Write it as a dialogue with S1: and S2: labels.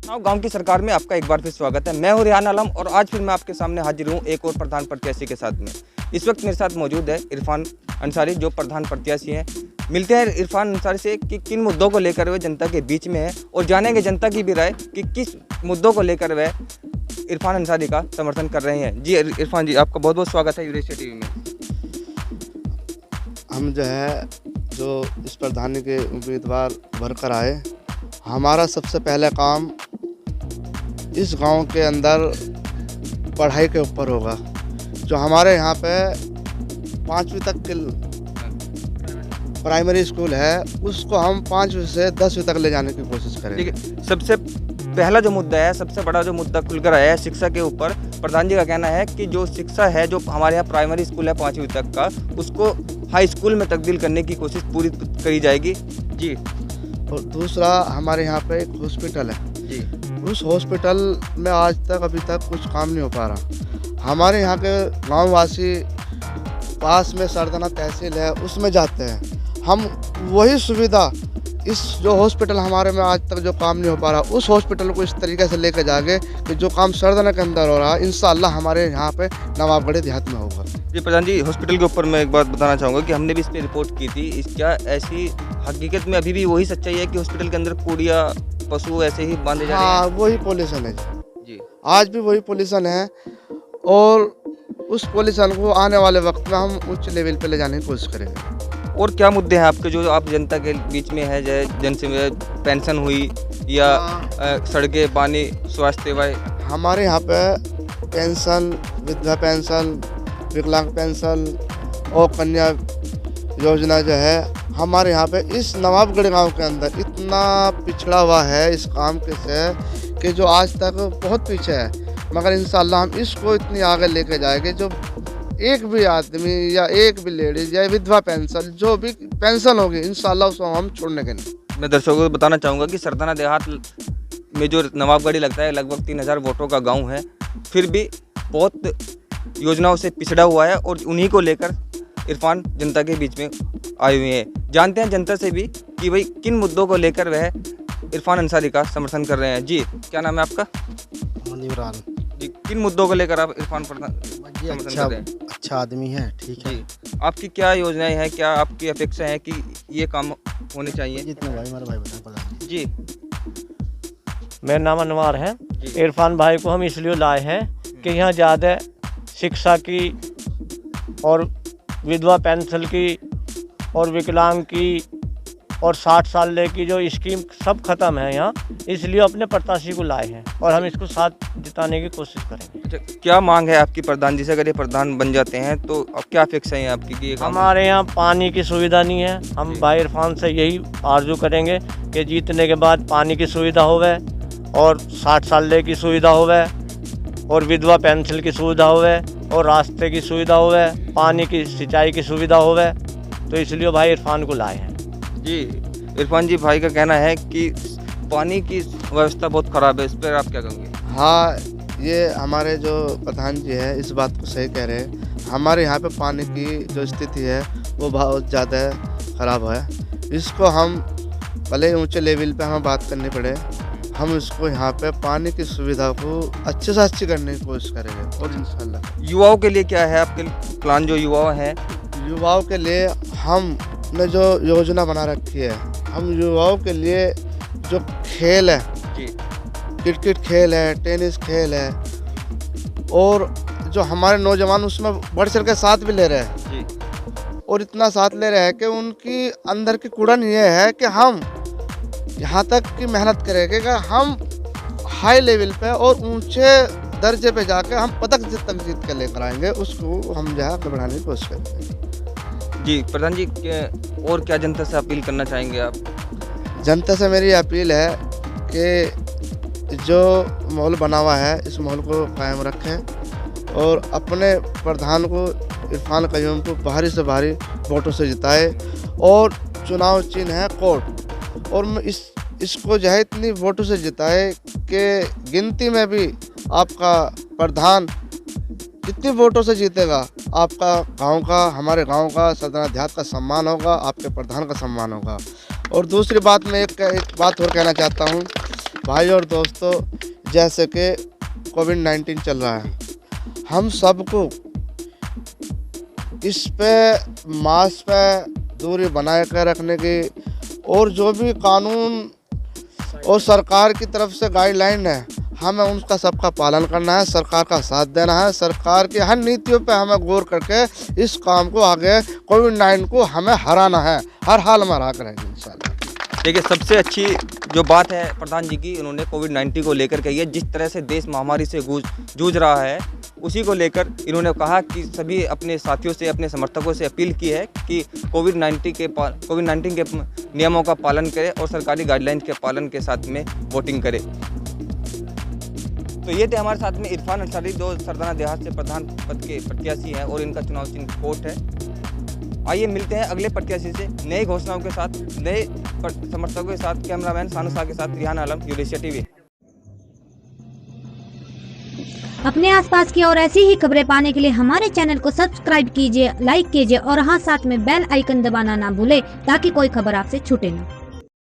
S1: गांव की सरकार में आपका एक बार फिर स्वागत है। मैं हूं रिहान आलम और आज फिर मैं आपके सामने हाजिर हूं एक और प्रधान प्रत्याशी के साथ में। इस वक्त मेरे साथ मौजूद है इरफान अंसारी जो प्रधान प्रत्याशी हैं। मिलते हैं इरफान अंसारी से कि किन मुद्दों को लेकर वे जनता के बीच में है और जानेंगे जनता की भी राय कि किस मुद्दों को लेकर वे इरफान अंसारी का समर्थन कर रहे हैं। जी इरफान जी, आपका बहुत बहुत स्वागत है यूरेशिया टीवी में।
S2: हम जो इस प्रधानी के उम्मीदवार बनकर आए, हमारा सबसे पहला काम इस गांव के अंदर पढ़ाई के ऊपर होगा। जो हमारे यहाँ पे 5वीं तक के प्राइमरी स्कूल है, उसको हम 5वीं से 10वीं तक ले जाने की कोशिश करेंगे।
S1: ठीक है, सबसे पहला जो मुद्दा है, सबसे बड़ा जो मुद्दा खुलकर आया है शिक्षा के ऊपर। प्रधान जी का कहना है कि जो शिक्षा है, जो हमारे यहाँ प्राइमरी स्कूल है 5वीं तक का, उसको हाई स्कूल में तब्दील करने की कोशिश पूरी करी जाएगी। जी।
S2: और दूसरा, हमारे यहाँ पे एक हॉस्पिटल है
S1: जी।
S2: उस हॉस्पिटल में आज तक अभी तक कुछ काम नहीं हो पा रहा। हमारे यहाँ के गाँववासी पास में सरदाना तहसील है, उसमें जाते हैं। हम वही सुविधा, इस जो हॉस्पिटल हमारे में आज तक जो काम नहीं हो पा रहा, उस हॉस्पिटल को इस तरीके से लेकर जाएंगे कि जो काम सरदाना के अंदर हो रहा है, इंशाअल्लाह हमारे यहाँ पे नवाबगढ़ देहात में होगा।
S1: जी प्रधान जी, हॉस्पिटल के ऊपर मैं एक बात बताना चाहूँगा कि हमने भी इस पर रिपोर्ट की थी। इसका ऐसी हकीकत में अभी भी वही सच्चाई है कि हॉस्पिटल के अंदर कूड़िया पशु ऐसे ही बांधे जा रहे हैं?
S2: हाँ, वही पॉल्यूशन है
S1: जी।
S2: आज भी वही पॉल्यूशन है और उस पॉल्यूशन को आने वाले वक्त में हम उच्च लेवल पे ले जाने की कोशिश करेंगे।
S1: और क्या मुद्दे हैं आपके जो आप जनता के बीच में है, जैसे जनसेवा पेंशन हुई या सड़कें, पानी, स्वास्थ्य सेवाएं?
S2: हमारे यहाँ पे पेंशन, विधवा पेंशन, विकलांग पेंशन और कन्या योजना जो है, हमारे यहाँ पे इस नवाबगढ़ गांव के अंदर इतना पिछड़ा हुआ है इस काम के से कि जो आज तक बहुत पीछे है। मगर इंशाअल्लाह हम इसको इतनी आगे लेके जाएंगे, जो एक भी आदमी या एक भी लेडीज या विधवा पेंशन, जो भी पेंशन होगी, इंशाअल्लाह उसको हम छोड़ने के नहीं।
S1: मैं दर्शकों को बताना चाहूँगा कि सरदाना देहात में जो नवाबगढ़ी लगता है, लगभग 3000 वोटों का गांव है, फिर भी बहुत योजनाओं से पिछड़ा हुआ है और उन्हीं को लेकर इरफान जनता के बीच में आए हुए हैं। जानते हैं जनता से भी कि भाई किन मुद्दों को लेकर वह इरफान अंसारी का समर्थन कर रहे हैं। जी, क्या नाम है आपका?
S3: इमरान
S1: जी, किन मुद्दों को लेकर आप इरफान समर्थन कर रहे हैं?
S3: अच्छा आदमी है, ठीक है
S1: जी। आपकी क्या योजनाएं हैं, क्या आपकी अपेक्षा है कि ये काम होने चाहिए?
S3: जितने भाई मेरा भाई बता।
S1: जी।
S4: मेरा नाम अनवार है।
S1: जी।
S4: इरफान भाई को हम इसलिए लाए हैं कि यहाँ ज़्यादा शिक्षा की और विधवा पेंशन की और विकलांग की और 60 साल ले की जो स्कीम सब खत्म है यहाँ, इसलिए अपने प्रत्याशी को लाए हैं और हम इसको साथ जिताने की कोशिश करेंगे।
S1: अच्छा, क्या मांग है आपकी प्रधान जी से? अगर ये प्रधान बन जाते हैं तो अब क्या अपेक्षा है आपकी कि ये काम?
S4: हमारे यहाँ पानी की सुविधा नहीं है। हम भाई इरफान से यही आरजू करेंगे कि जीतने के बाद पानी की सुविधा होवे और 60 साल ले की सुविधा होवे और विधवा पेंशन की सुविधा होवे और रास्ते की सुविधा होवे, पानी की सिंचाई की सुविधा होवे। तो इसलिए भाई इरफान को लाए हैं।
S1: जी, इरफान जी भाई का कहना है कि पानी की व्यवस्था बहुत ख़राब है, इस पर आप क्या कहेंगे?
S2: हाँ, ये हमारे जो प्रधान जी है इस बात को सही कह रहे हैं। हमारे यहाँ पे पानी की जो स्थिति है वो बहुत ज़्यादा ख़राब है। इसको हम भले ऊंचे लेवल पे हमें बात करनी पड़े, हम इसको यहाँ पे पानी की सुविधा को अच्छे से अच्छी करने की कोशिश करेंगे और इंशाल्लाह।
S1: युवाओं के लिए क्या है आपके प्लान? जो युवा हैं,
S2: युवाओं के लिए हमने जो योजना बना रखी है, हम युवाओं के लिए जो खेल है,
S1: जी,
S2: क्रिकेट खेल है, टेनिस खेल है, और जो हमारे नौजवान उसमें बढ़ चढ़ के साथ भी ले रहे हैं
S1: जी,
S2: और इतना साथ ले रहे हैं कि उनकी अंदर की कुड़न ये है कि हम यहाँ तक की मेहनत करेंगे कि हम हाई लेवल पे और ऊंचे दर्जे पे जाके हम पदक तक जीत कर लेकर आएंगे। उसको हम जो है बढ़ाने की कोशिश करेंगे।
S1: जी प्रधान जी, और क्या जनता से अपील करना चाहेंगे आप?
S2: जनता से मेरी अपील है कि जो माहौल बना हुआ है, इस माहौल को कायम रखें और अपने प्रधान को, इरफान कयूम को भारी से भारी वोटों से जिताए। और चुनाव चिन्ह है कोर्ट, और इसको जो है इतनी वोटों से जिताए कि गिनती में भी आपका प्रधान जितनी वोटों से जीतेगा, आपका गांव का, हमारे गांव का, सरदाना देहात का सम्मान होगा, आपके प्रधान का सम्मान होगा। और दूसरी बात, मैं एक बात और कहना चाहता हूं भाई और दोस्तों, जैसे कि कोविड-19 चल रहा है, हम सबको इस पे मास्क पे दूरी बनाए कर रखने की और जो भी कानून और सरकार की तरफ से गाइडलाइन है, हमें उनका सबका पालन करना है, सरकार का साथ देना है। सरकार की हर नीतियों पे हमें गौर करके इस काम को आगे कोविड-19 को हमें हराना है, हर हाल में हरा कर रहेंगे इंशाल्लाह।
S1: देखिए, सबसे अच्छी जो बात है प्रधान जी की, उन्होंने कोविड-19 को लेकर कही है। जिस तरह से देश महामारी से जूझ रहा है, उसी को लेकर इन्होंने कहा कि सभी अपने साथियों से, अपने समर्थकों से अपील की है कि कोविड-19 के नियमों का पालन करें और सरकारी गाइडलाइंस के पालन के साथ में वोटिंग करें। तो ये थे हमारे साथ में इरफान अंसारी, जो सरदाना देहात से प्रधान पद के प्रत्याशी हैं और इनका चुनाव चिन्ह वोट है। आइए मिलते हैं अगले प्रत्याशी से नई घोषणाओं के साथ, नए समर्थकों के साथ। कैमरामैन सानू शाह के साथ रिहान आलम, यूरेशिया टीवी।
S5: अपने आसपास की और ऐसी ही खबरें पाने के लिए हमारे चैनल को सब्सक्राइब कीजिए, लाइक कीजिए और हाँ, साथ में बेल आइकन दबाना ना भूले ताकि कोई खबर आपसे छूटे ना।